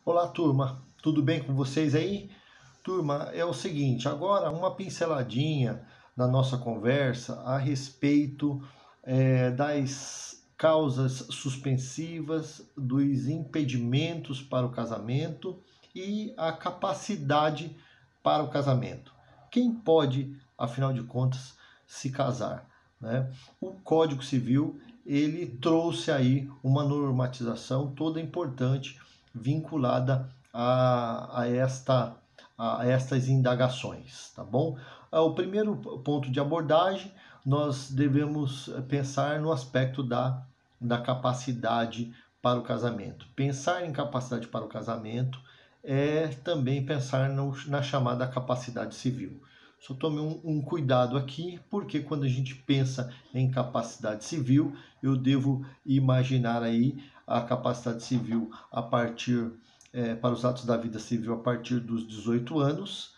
Olá, turma, tudo bem com vocês aí? Turma, é o seguinte, agora uma pinceladinha na nossa conversa a respeito das causas suspensivas, dos impedimentos para o casamento e a capacidade para o casamento. Quem pode, afinal de contas, se casar, né? O Código Civil, ele trouxe aí uma normatização toda importante vinculada a estas indagações, tá bom? O primeiro ponto de abordagem, nós devemos pensar no aspecto da capacidade para o casamento. Pensar em capacidade para o casamento é também pensar na chamada capacidade civil. Só tome um cuidado aqui, porque quando a gente pensa em capacidade civil, eu devo imaginar aí a capacidade civil a partir, para os atos da vida civil, a partir dos 18 anos,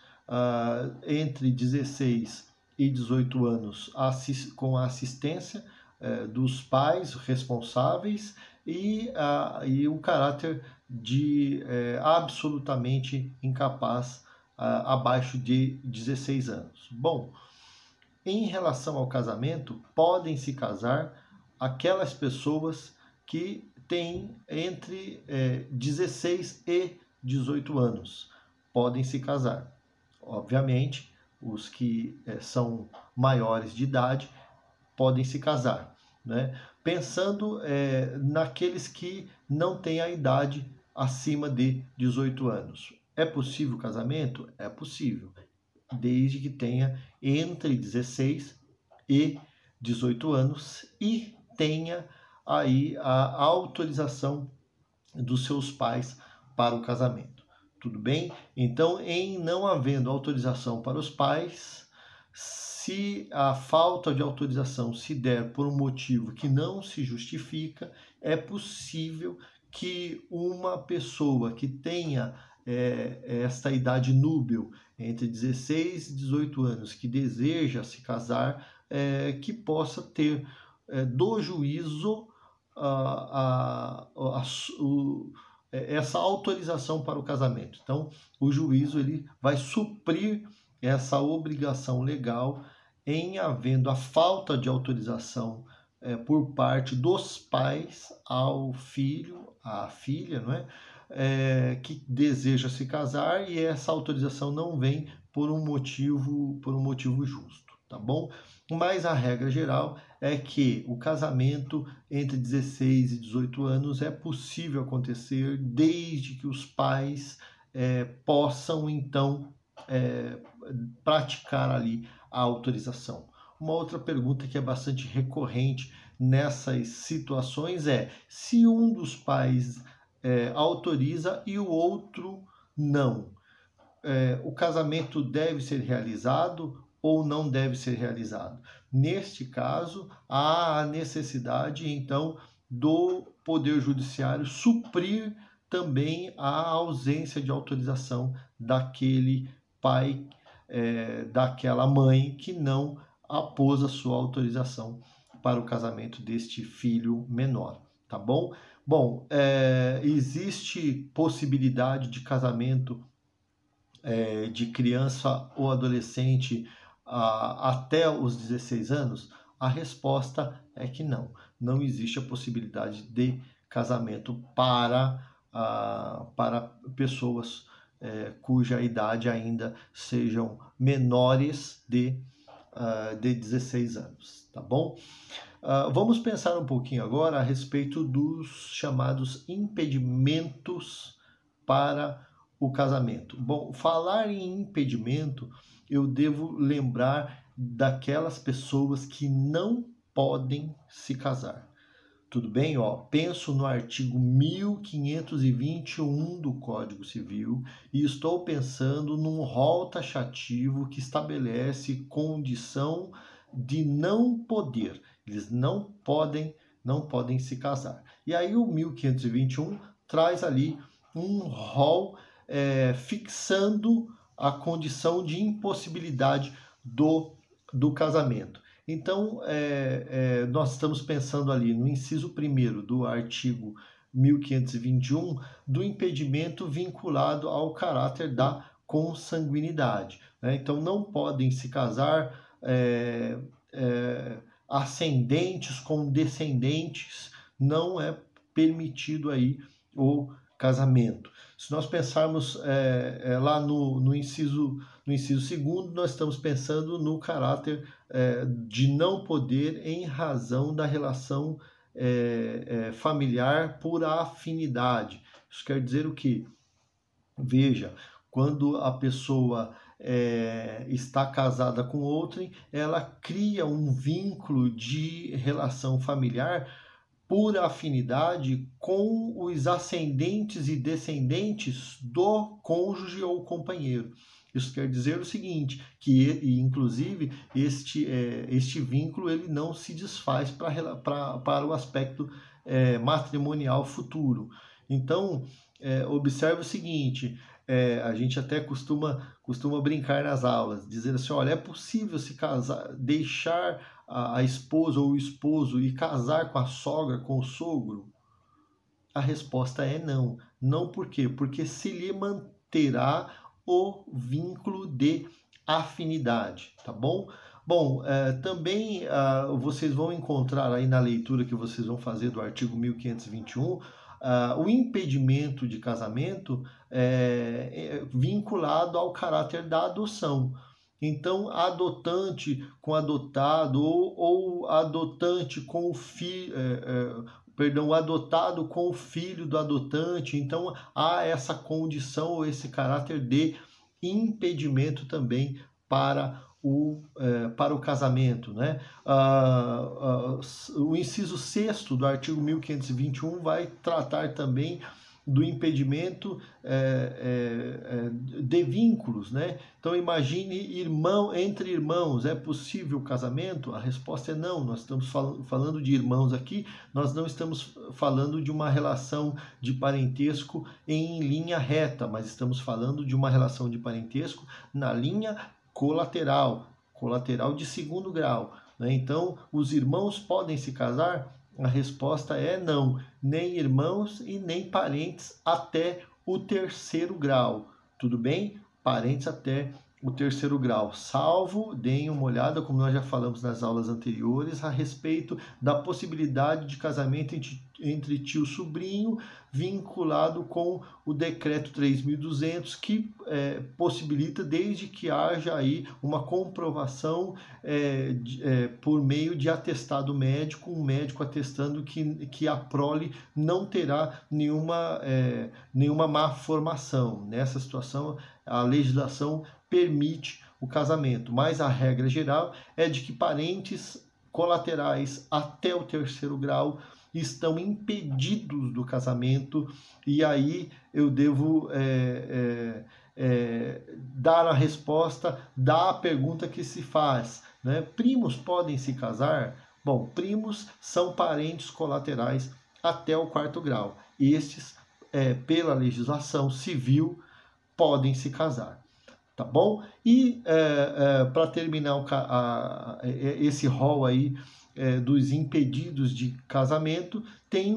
entre 16 e 18 anos, com a assistência dos pais responsáveis e o caráter de absolutamente incapaz abaixo de 16 anos. Bom, em relação ao casamento, podem se casar aquelas pessoas que têm entre 16 e 18 anos. Podem se casar. Obviamente, os que são maiores de idade podem se casar, né? Pensando naqueles que não têm a idade acima de 18 anos. É possível o casamento? É possível, desde que tenha entre 16 e 18 anos e tenha aí a autorização dos seus pais para o casamento. Tudo bem? Então, em não havendo autorização para os pais, se a falta de autorização se der por um motivo que não se justifica, é possível que uma pessoa que tenha esta idade núbil, entre 16 e 18 anos, que deseja se casar, que possa ter do juízo essa autorização para o casamento. Então, o juízo ele vai suprir essa obrigação legal em havendo a falta de autorização por parte dos pais ao filho, à filha, não é? Que deseja se casar e essa autorização não vem por um motivo justo, tá bom? Mas a regra geral é que o casamento entre 16 e 18 anos é possível acontecer desde que os pais possam então praticar ali a autorização. Uma outra pergunta que é bastante recorrente nessas situações é se um dos pais autoriza e o outro não. O casamento deve ser realizado ou não deve ser realizado? Neste caso, há a necessidade, então, do Poder Judiciário suprir também a ausência de autorização daquele pai, daquela mãe que não apôs a sua autorização para o casamento deste filho menor, tá bom? Bom, existe possibilidade de casamento de criança ou adolescente até os 16 anos? A resposta é que não. Não existe a possibilidade de casamento para pessoas cuja idade ainda sejam menores de 16 anos, tá bom? Vamos pensar um pouquinho agora a respeito dos chamados impedimentos para o casamento. Bom, falar em impedimento, eu devo lembrar daquelas pessoas que não podem se casar. Tudo bem? Penso no artigo 1521 do Código Civil e estou pensando num rol taxativo que estabelece condição de não poder. Eles não podem se casar. E aí o 1521 traz ali um rol fixando a condição de impossibilidade do casamento. Então, nós estamos pensando ali no inciso 1º do artigo 1521 do impedimento vinculado ao caráter da consanguinidade, né? Então, não podem se casar ascendentes com descendentes, não é permitido aí o casamento. Se nós pensarmos lá no inciso segundo, nós estamos pensando no caráter de não poder em razão da relação familiar por afinidade. Isso quer dizer o quê? Veja, quando a pessoa está casada com outrem, ela cria um vínculo de relação familiar por afinidade com os ascendentes e descendentes do cônjuge ou companheiro. Isso quer dizer o seguinte, que inclusive este vínculo ele não se desfaz para o aspecto matrimonial futuro. Então, observe o seguinte, a gente até costuma brincar nas aulas, dizer assim, olha, é possível se casar, deixar a esposa ou o esposo e casar com a sogra, com o sogro? A resposta é não. Não por quê? Porque se lhe manterá o vínculo de afinidade, tá bom? Bom, também vocês vão encontrar aí na leitura que vocês vão fazer do artigo 1521, o impedimento de casamento vinculado ao caráter da adoção. Então, adotante com adotado ou adotante com o filho, o adotado com o filho do adotante. Então, há essa condição ou esse caráter de impedimento também para o casamento, né? O inciso 6º do artigo 1521 vai tratar também do impedimento de vínculos, né? Então imagine entre irmãos, é possível o casamento? A resposta é não, nós estamos falando de irmãos aqui, nós não estamos falando de uma relação de parentesco em linha reta, mas estamos falando de uma relação de parentesco na linha colateral de segundo grau, né? Então, os irmãos podem se casar? A resposta é não, nem irmãos e nem parentes até o 3º grau, tudo bem? Parentes até o 3º grau, salvo, deem uma olhada, como nós já falamos nas aulas anteriores, a respeito da possibilidade de casamento entre tio e sobrinho, vinculado com o decreto 3.200, que possibilita, desde que haja aí uma comprovação por meio de atestado médico, um médico atestando que a prole não terá nenhuma má formação. Nessa situação, a legislação permite o casamento, mas a regra geral é de que parentes colaterais até o 3º grau estão impedidos do casamento, e aí eu devo dar a resposta da pergunta que se faz, né? Primos podem se casar? Bom, primos são parentes colaterais até o 4º grau. Estes, pela legislação civil, podem se casar. Tá bom? E para terminar esse rol aí dos impedidos de casamento, tem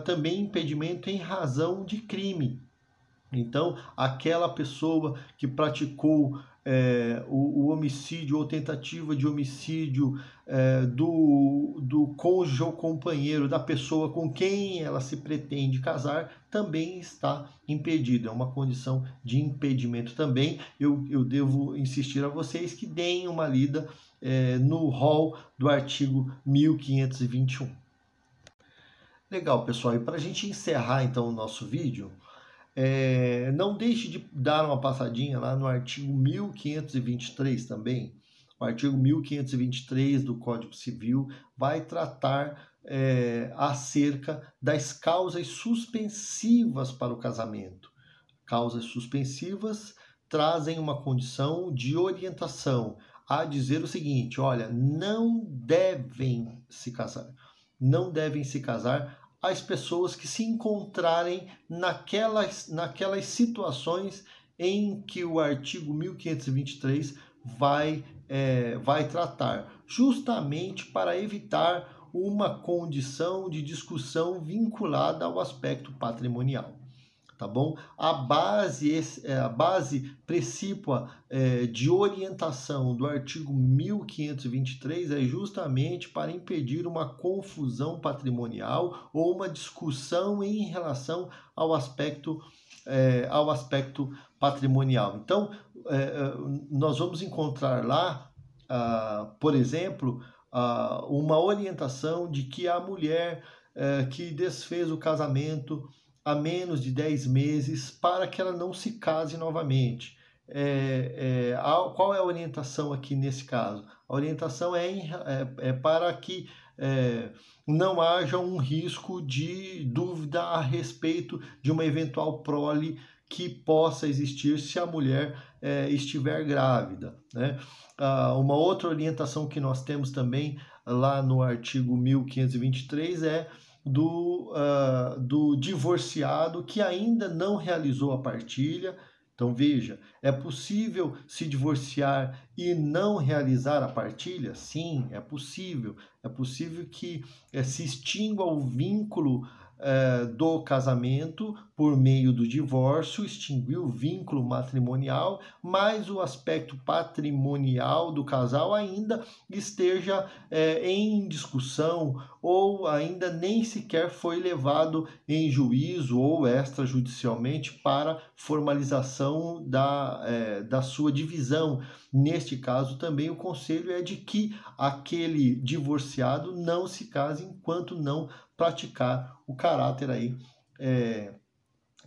também impedimento em razão de crime. Então, aquela pessoa que praticou o homicídio ou tentativa de homicídio do cônjuge ou companheiro da pessoa com quem ela se pretende casar, também está impedida. É uma condição de impedimento também. Eu devo insistir a vocês que deem uma lida no rol do artigo 1521. Legal, pessoal. E para a gente encerrar, então, o nosso vídeo, não deixe de dar uma passadinha lá no artigo 1523 também. O artigo 1523 do Código Civil vai tratar acerca das causas suspensivas para o casamento. Causas suspensivas trazem uma condição de orientação a dizer o seguinte: olha, não devem se casar. Não devem se casar as pessoas que se encontrarem naquelas situações em que o artigo 1523 vai tratar, justamente para evitar uma condição de discussão vinculada ao aspecto patrimonial. Tá bom? A base precípua de orientação do artigo 1523 é justamente para impedir uma confusão patrimonial ou uma discussão em relação ao aspecto patrimonial. Então, nós vamos encontrar lá, por exemplo, uma orientação de que a mulher que desfez o casamento há menos de 10 meses para que ela não se case novamente. Qual é a orientação aqui nesse caso? A orientação é para que não haja um risco de dúvida a respeito de uma eventual prole que possa existir se a mulher estiver grávida, né? Uma outra orientação que nós temos também lá no artigo 1523 é do divorciado que ainda não realizou a partilha. Então veja, é possível se divorciar e não realizar a partilha? Sim, é possível. É possível que se extingua o vínculo do casamento por meio do divórcio, extinguir o vínculo matrimonial, mas o aspecto patrimonial do casal ainda esteja em discussão ou ainda nem sequer foi levado em juízo ou extrajudicialmente para formalização da sua divisão. Neste caso também o conselho é de que aquele divorciado não se case enquanto não praticar o caráter aí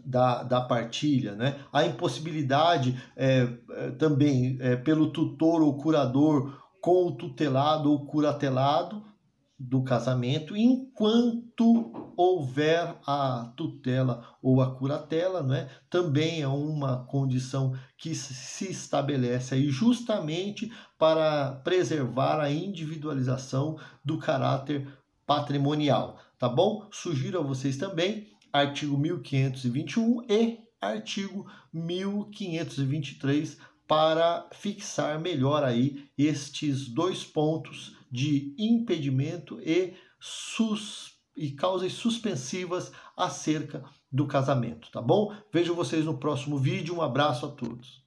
da partilha, né? A impossibilidade também pelo tutor ou curador com o tutelado ou curatelado do casamento, enquanto houver a tutela ou a curatela, né? Também é uma condição que se estabelece aí justamente para preservar a individualização do caráter patrimonial, tá bom? Sugiro a vocês também artigo 1521 e artigo 1523 para fixar melhor aí estes dois pontos de impedimento e causas suspensivas acerca do casamento, tá bom? Vejo vocês no próximo vídeo, um abraço a todos.